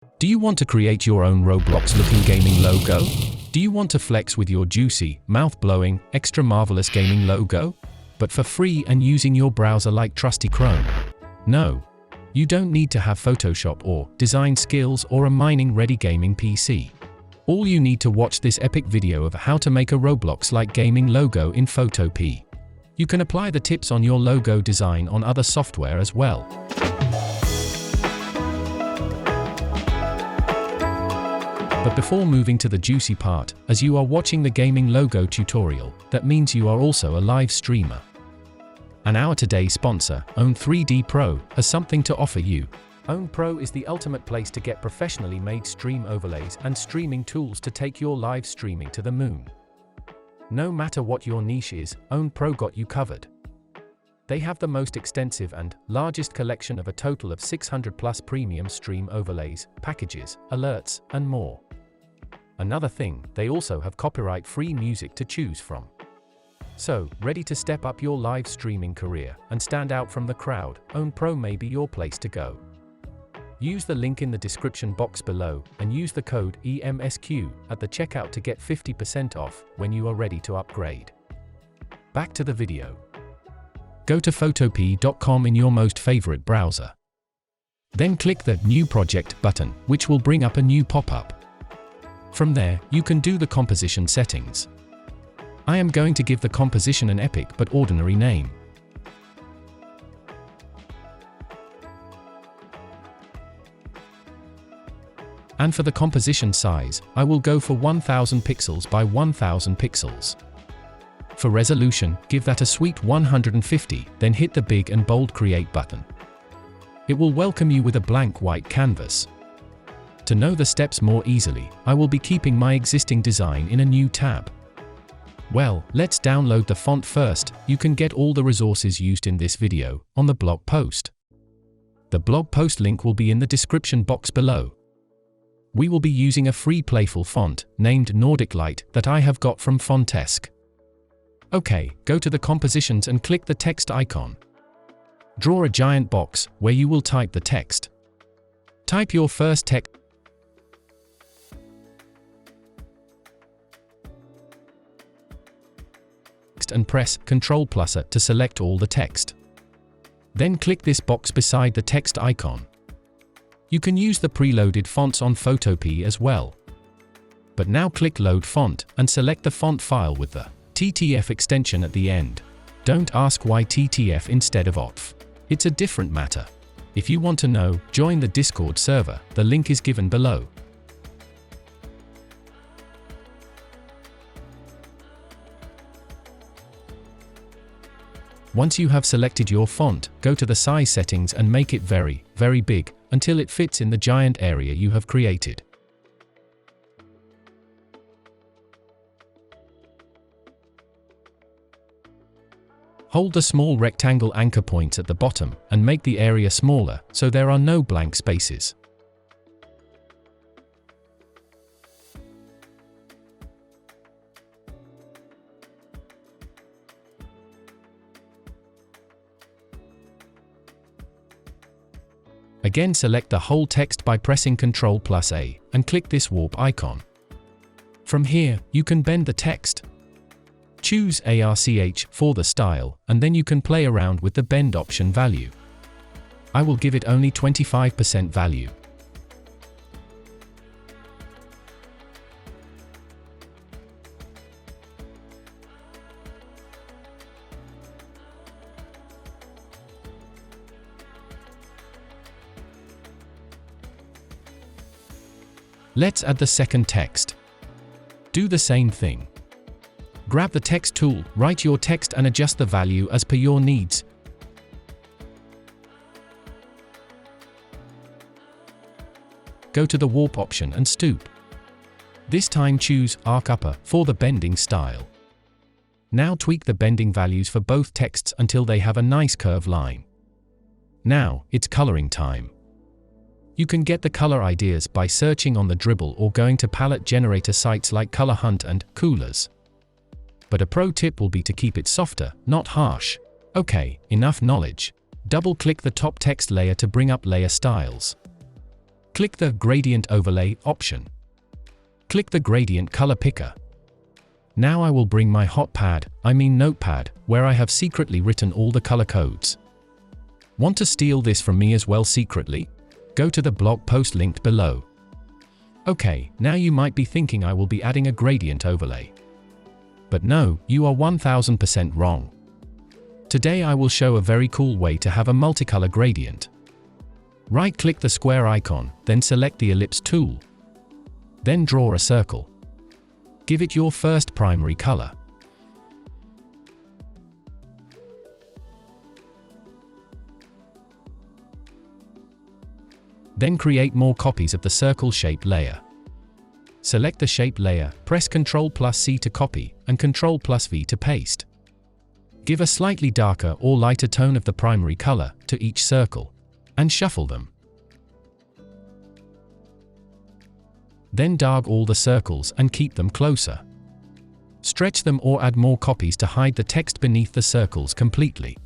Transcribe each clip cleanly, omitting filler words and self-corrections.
Do you want to create your own Roblox-looking gaming logo? Do you want to flex with your juicy, mouth-blowing, extra marvelous gaming logo? But for free and using your browser like trusty Chrome? No. You don't need to have Photoshop or design skills or a mining-ready gaming PC. All you need to watch this epic video of how to make a Roblox-like gaming logo in Photopea. You can apply the tips on your logo design on other software as well. But before moving to the juicy part, as you are watching the gaming logo tutorial, that means you are also a live streamer. And our today's sponsor, Owd3d PRO, has something to offer you. Owd Pro is the ultimate place to get professionally made stream overlays and streaming tools to take your live streaming to the moon. No matter what your niche is, Owd Pro got you covered. They have the most extensive and largest collection of a total of 600 plus premium stream overlays, packages, alerts, and more. Another thing, they also have copyright-free music to choose from. So, ready to step up your live streaming career and stand out from the crowd, Owd Pro may be your place to go. Use the link in the description box below and use the code EMSQ at the checkout to get 50% off when you are ready to upgrade. Back to the video. Go to photopea.com in your most favorite browser. Then click the New Project button, which will bring up a new pop-up. From there, you can do the composition settings. I am going to give the composition an epic but ordinary name. And for the composition size, I will go for 1000 pixels by 1000 pixels. For resolution, give that a sweet 150, then hit the big and bold Create button. It will welcome you with a blank white canvas. To know the steps more easily, I will be keeping my existing design in a new tab. Well, let's download the font first. You can get all the resources used in this video on the blog post. The blog post link will be in the description box below. We will be using a free playful font named Nordic Light that I have got from Fontesk. Okay, go to the compositions and click the text icon. Draw a giant box where you will type the text. Type your first text and press Ctrl+A to select all the text. Then click this box beside the text icon. You can use the preloaded fonts on Photopea as well. But now click Load Font and select the font file with the TTF extension at the end. Don't ask why TTF instead of OTF. It's a different matter. If you want to know, join the Discord server, the link is given below. Once you have selected your font, go to the size settings and make it very, very big, until it fits in the giant area you have created. Hold the small rectangle anchor points at the bottom and make the area smaller so there are no blank spaces. Again, select the whole text by pressing Ctrl+A and click this warp icon. From here, you can bend the text. Choose ARCH for the style, and then you can play around with the bend option value. I will give it only 25% value. Let's add the second text. Do the same thing. Grab the text tool, write your text and adjust the value as per your needs. Go to the warp option and stoop. This time choose Arc Upper for the bending style. Now tweak the bending values for both texts until they have a nice curve line. Now, it's coloring time. You can get the color ideas by searching on the Dribble or going to palette generator sites like Color Hunt and Coolers. But a pro tip will be to keep it softer, not harsh. Okay, enough knowledge. Double-click the top text layer to bring up layer styles. click the Gradient Overlay option. Click the Gradient Color Picker. Now I will bring my notepad, where I have secretly written all the color codes. Want to steal this from me as well secretly? Go to the blog post linked below. Okay, now you might be thinking I will be adding a gradient overlay. But no, you are 1000% wrong. Today I will show a very cool way to have a multicolor gradient. Right-click the square icon, then select the ellipse tool. Then draw a circle. Give it your first primary color. Then create more copies of the circle shape layer. Select the shape layer, press Ctrl+C to copy, and Ctrl+V to paste. Give a slightly darker or lighter tone of the primary color to each circle, and shuffle them. Then drag all the circles and keep them closer. Stretch them or add more copies to hide the text beneath the circles completely.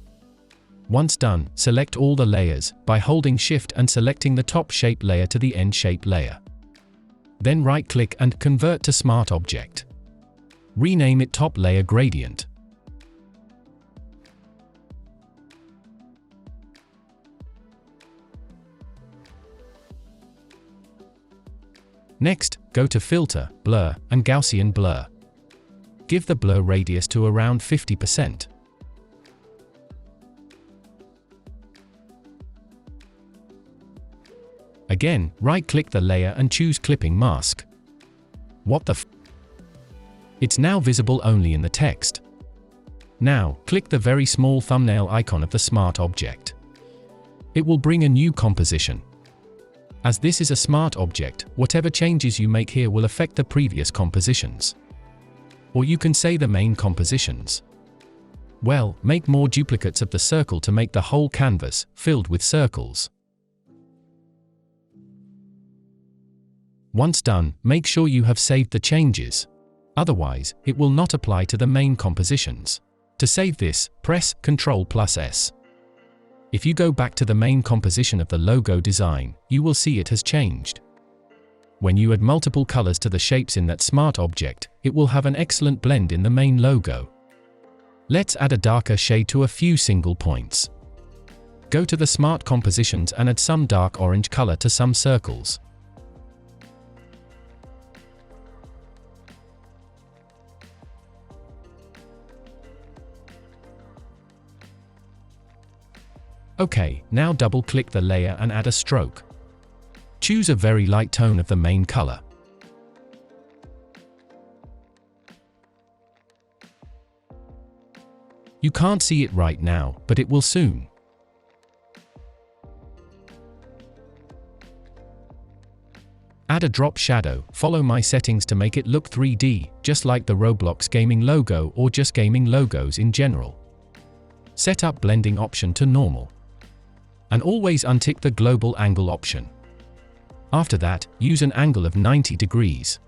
Once done, select all the layers by holding Shift and selecting the top shape layer to the end shape layer. Then right-click and convert to Smart Object. Rename it Top Layer Gradient. Next, go to Filter, Blur, and Gaussian Blur. Give the blur radius to around 50%. Again, right-click the layer and choose Clipping Mask. What the f? It's now visible only in the text. Now, click the very small thumbnail icon of the Smart Object. It will bring a new composition. As this is a smart object, whatever changes you make here will affect the previous compositions. Or you can say the main compositions. Well, make more duplicates of the circle to make the whole canvas filled with circles. Once done, make sure you have saved the changes. Otherwise, it will not apply to the main compositions. To save this, press Ctrl+S. If you go back to the main composition of the logo design, you will see it has changed. When you add multiple colors to the shapes in that smart object, it will have an excellent blend in the main logo. Let's add a darker shade to a few single points. Go to the smart compositions and add some dark orange color to some circles. Okay, now double-click the layer and add a stroke. Choose a very light tone of the main color. You can't see it right now, but it will soon. Add a drop shadow, follow my settings to make it look 3D, just like the Roblox Gaming logo or just gaming logos in general. Set up blending option to normal. And always untick the global angle option. After that, use an angle of 90 degrees.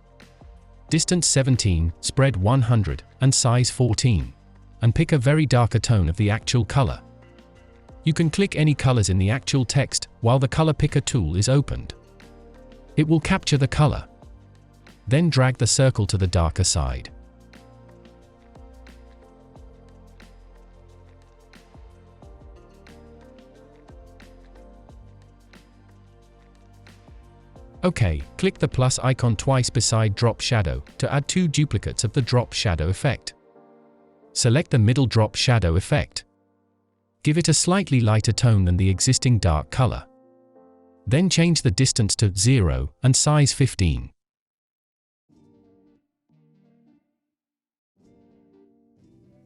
Distance 17, spread 100, and size 14. And pick a very darker tone of the actual color. You can click any colors in the actual text while the color picker tool is opened. It will capture the color. Then drag the circle to the darker side. OK, click the plus icon twice beside drop shadow to add 2 duplicates of the drop shadow effect. Select the middle drop shadow effect. Give it a slightly lighter tone than the existing dark color. Then change the distance to 0 and size 15.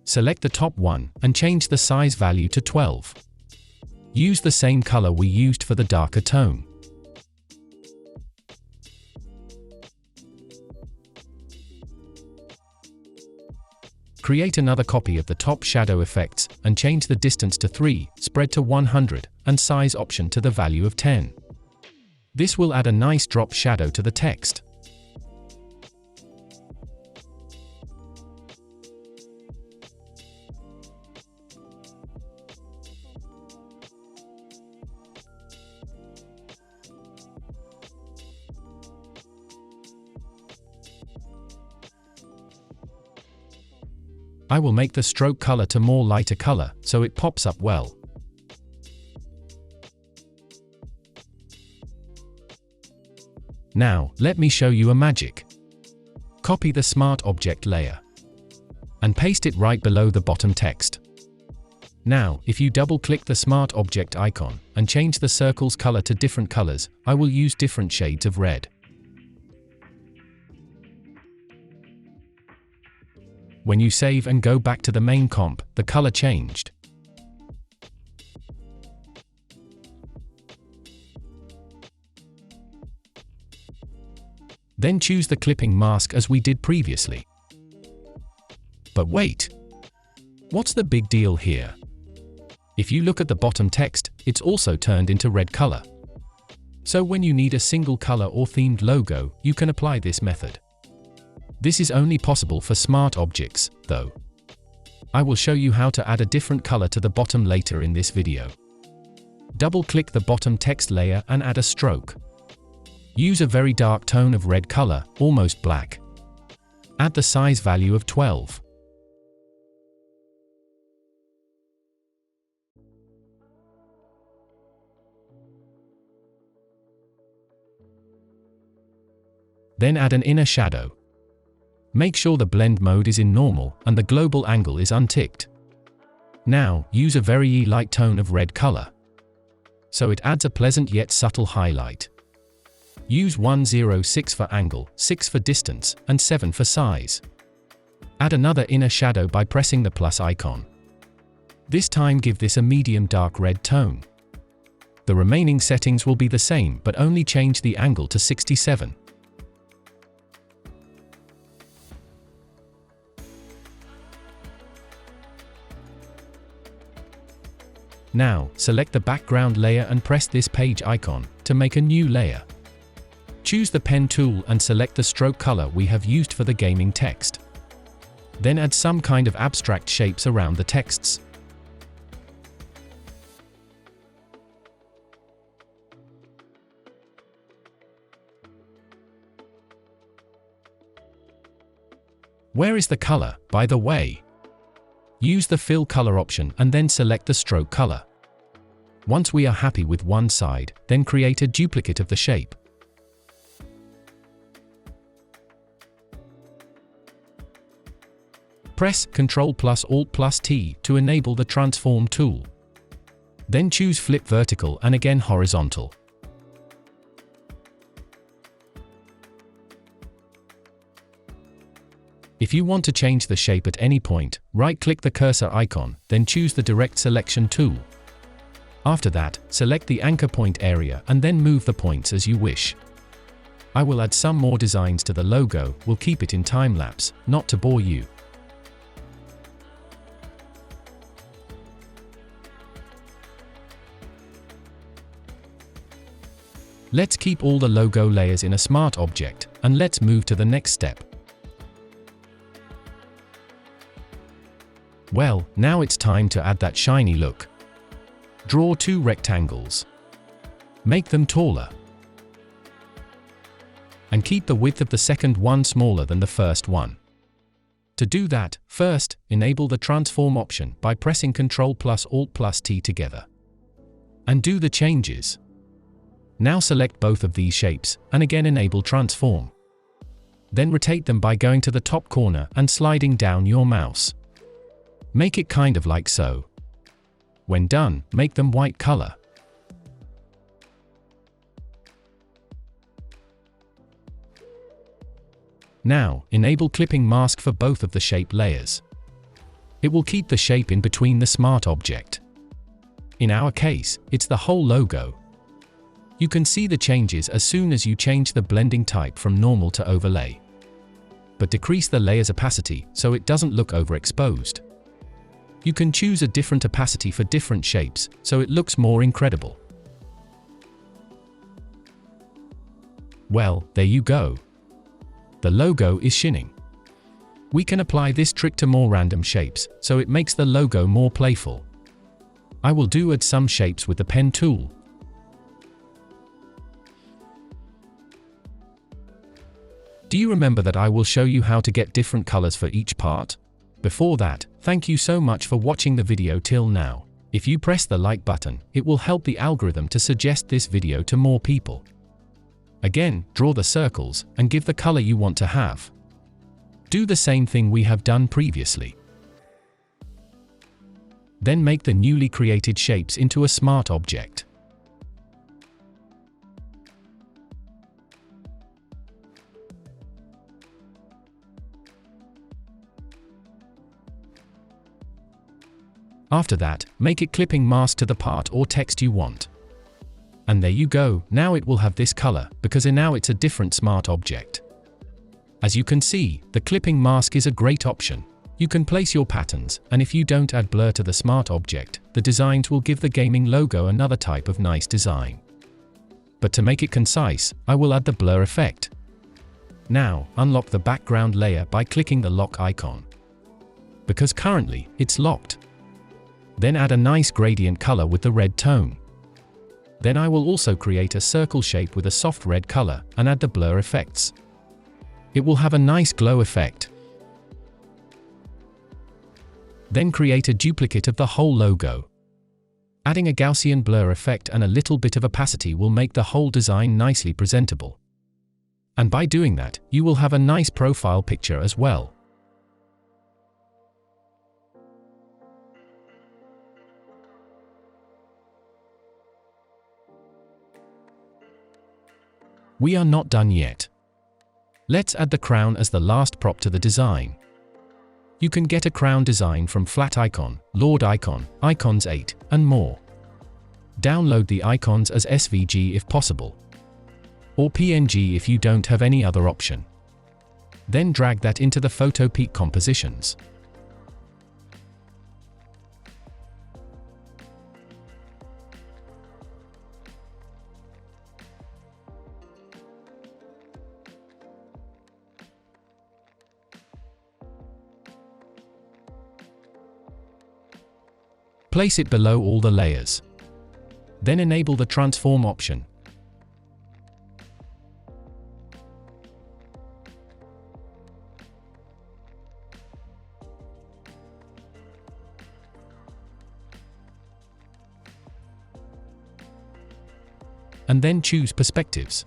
Select the top one and change the size value to 12. Use the same color we used for the darker tone. Create another copy of the top shadow effects and change the distance to 3, spread to 100, and size option to the value of 10. This will add a nice drop shadow to the text. I will make the stroke color to more lighter color, so it pops up well. Now, let me show you a magic. Copy the Smart Object layer and paste it right below the bottom text. Now, if you double-click the Smart Object icon and change the circle's color to different colors, I will use different shades of red. When you save and go back to the main comp, the color changed. Then choose the clipping mask as we did previously. But wait! What's the big deal here? If you look at the bottom text, it's also turned into red color. So when you need a single color or themed logo, you can apply this method. This is only possible for smart objects, though. I will show you how to add a different color to the bottom later in this video. Double-click the bottom text layer and add a stroke. Use a very dark tone of red color, almost black. Add the size value of 12. Then add an inner shadow. Make sure the blend mode is in normal and the global angle is unticked. Now, use a very light tone of red color, so it adds a pleasant yet subtle highlight. Use 106 for angle, 6 for distance, and 7 for size. Add another inner shadow by pressing the plus icon. This time give this a medium dark red tone. The remaining settings will be the same, but only change the angle to 67. Now, select the background layer and press this page icon to make a new layer. Choose the pen tool and select the stroke color we have used for the gaming text. Then add some kind of abstract shapes around the texts. Where is the color, by the way? Use the fill color option and then select the stroke color. Once we are happy with one side, then create a duplicate of the shape. Press Ctrl+Alt+T to enable the transform tool. Then choose flip vertical and again horizontal. If you want to change the shape at any point, right-click the cursor icon, then choose the direct selection tool. After that, select the anchor point area and then move the points as you wish. I will add some more designs to the logo, we'll keep it in time-lapse, not to bore you. Let's keep all the logo layers in a smart object, and let's move to the next step. Well, now it's time to add that shiny look. Draw two rectangles. Make them taller. And keep the width of the second one smaller than the first one. To do that, first, enable the transform option by pressing Ctrl+Alt+T together. And do the changes. Now select both of these shapes, and again enable transform. Then rotate them by going to the top corner and sliding down your mouse. Make it kind of like so. When done, make them white color. Now, enable clipping mask for both of the shape layers. It will keep the shape in between the smart object. In our case, it's the whole logo. You can see the changes as soon as you change the blending type from normal to overlay. But decrease the layer's opacity so it doesn't look overexposed. You can choose a different opacity for different shapes, so it looks more incredible. Well, there you go. The logo is shining. We can apply this trick to more random shapes, so it makes the logo more playful. I will add some shapes with the pen tool. Do you remember that I will show you how to get different colors for each part? Before that, thank you so much for watching the video till now. If you press the like button, it will help the algorithm to suggest this video to more people. Again, draw the circles and give the color you want to have. Do the same thing we have done previously. Then make the newly created shapes into a smart object. After that, make it clipping mask to the part or text you want. And there you go, now it will have this color, because now it's a different smart object. As you can see, the clipping mask is a great option. You can place your patterns, and if you don't add blur to the smart object, the designs will give the gaming logo another type of nice design. But to make it concise, I will add the blur effect. Now, unlock the background layer by clicking the lock icon. Because currently, it's locked. Then add a nice gradient color with the red tone. Then I will also create a circle shape with a soft red color and add the blur effects. It will have a nice glow effect. Then create a duplicate of the whole logo. Adding a Gaussian blur effect and a little bit of opacity will make the whole design nicely presentable. And by doing that, you will have a nice profile picture as well. We are not done yet. Let's add the crown as the last prop to the design. You can get a crown design from Flat Icon, Lord Icon, Icons 8, and more. Download the icons as SVG if possible, or PNG if you don't have any other option. Then drag that into the Photopea compositions. Place it below all the layers. Then enable the transform option. And then choose perspectives.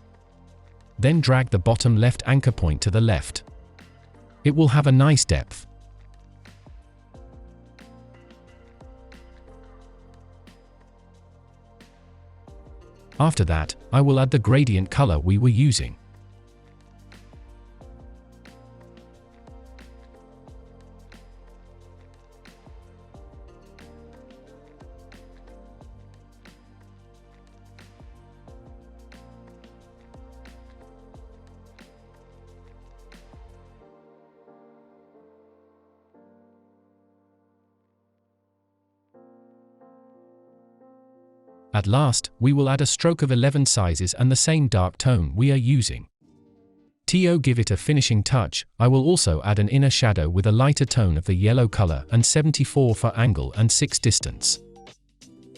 Then drag the bottom left anchor point to the left. It will have a nice depth. After that, I will add the gradient color we were using. At last, we will add a stroke of 11 sizes and the same dark tone we are using. To give it a finishing touch, I will also add an inner shadow with a lighter tone of the yellow color and 74 for angle and 6 distance.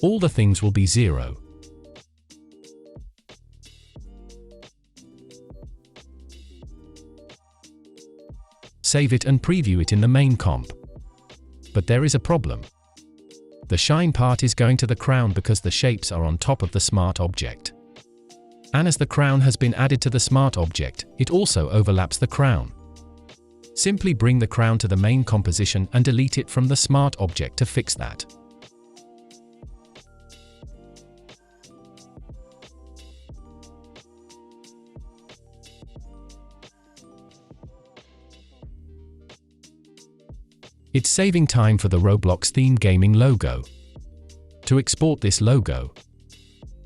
All the things will be 0. Save it and preview it in the main comp. But there is a problem. The shine part is going to the crown because the shapes are on top of the smart object. And as the crown has been added to the smart object, it also overlaps the crown. Simply bring the crown to the main composition and delete it from the smart object to fix that. It's saving time for the Roblox theme gaming logo. To export this logo,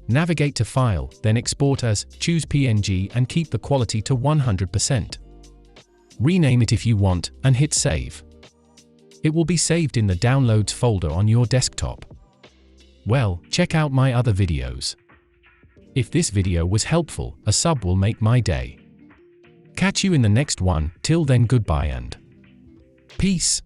navigate to File, then Export as, choose PNG and keep the quality to 100%. Rename it if you want, and hit Save. It will be saved in the Downloads folder on your desktop. Well, check out my other videos. If this video was helpful, a sub will make my day. Catch you in the next one, till then goodbye and peace.